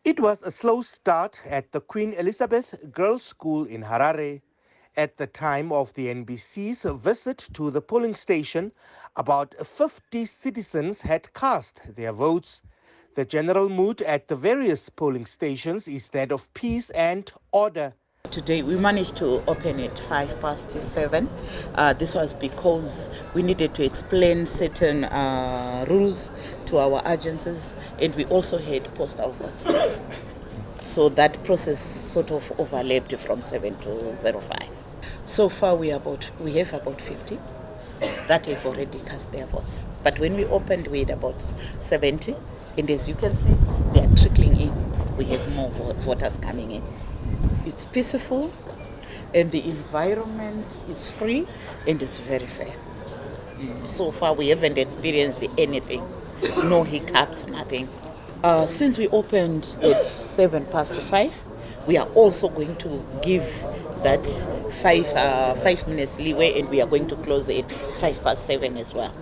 It was a slow start at the Queen Elizabeth Girls' School in Harare. At the time of the NBC's visit to the polling station, about 50 citizens had cast their votes. The general mood at the various polling stations is that of peace and order. Today we managed to open at 7:05. This was because we needed to explain certain rules to our agencies, and we also had postal votes. So that process sort of overlapped from 7 to 05. So far we have about 50 that have already cast their votes. But when we opened, we had about 70, and as you can see, they are trickling in. We have more voters coming in. It's peaceful, and the environment is free, and it's very fair. So far, we haven't experienced anything, no hiccups, nothing. Since we opened at 5:07, we are also going to give that 5 minutes leeway, and we are going to close at 7:05 as well,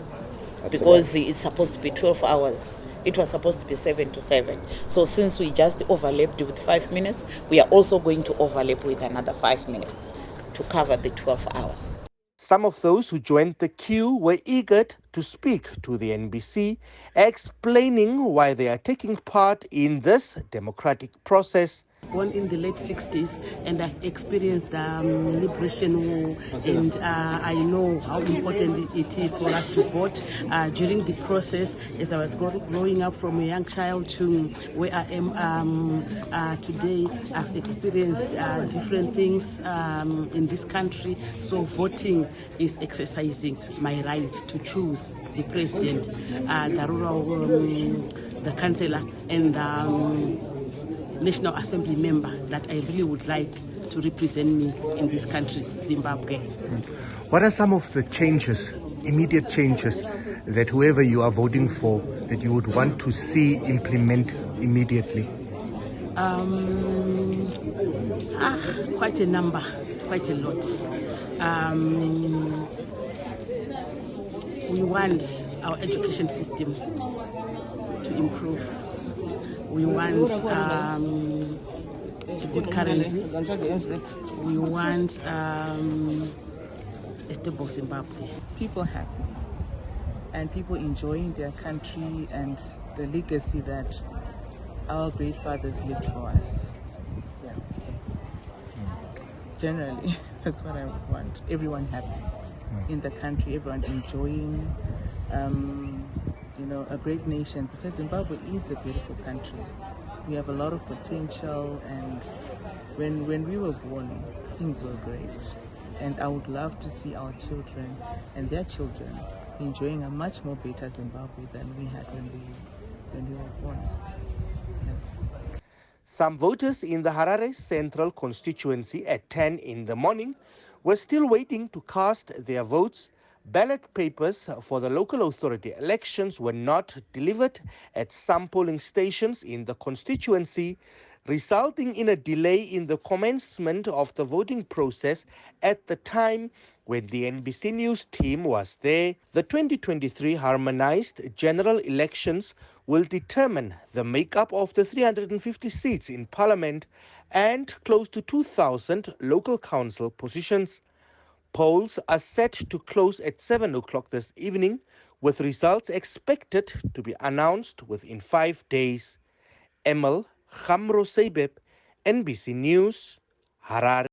because it's supposed to be 12 hours. It was supposed to be 7 to 7. So since we just overlapped with 5 minutes, we are also going to overlap with another 5 minutes to cover the 12 hours. Some of those who joined the queue were eager to speak to the NBC, explaining why they are taking part in this democratic process. Born in the late 60s, and I've experienced the Liberation War, and I know how important it is for us to vote. During the process, as I was growing up from a young child to where I am today, I've experienced different things in this country. So voting is exercising my right to choose the president, the rural, the councillor, and National Assembly member that I really would like to represent me in this country, Zimbabwe. What are some of the changes, immediate changes, that whoever you are voting for, that you would want to see implement immediately? Quite a number, quite a lot. We want our education system to improve. We want a good currency. We want a stable Zimbabwe. People happy and people enjoying their country and the legacy that our great fathers left for us. Yeah. Generally, that's what I want. Everyone happy in the country, everyone enjoying a great nation, because Zimbabwe is a beautiful country. We have a lot of potential, and when we were born, things were great. And I would love to see our children and their children enjoying a much more better Zimbabwe than we had when we were born. Yeah. Some voters in the Harare Central constituency at 10 in the morning were still waiting to cast their votes. Ballot papers for the local authority elections were not delivered at some polling stations in the constituency, resulting in a delay in the commencement of the voting process at the time when the NBC News team was there. The 2023 harmonized general elections will determine the makeup of the 350 seats in Parliament and close to 2,000 local council positions. Polls are set to close at 7 o'clock this evening, with results expected to be announced within 5 days. Emil Gamro Seibeb, NBC News, Harare.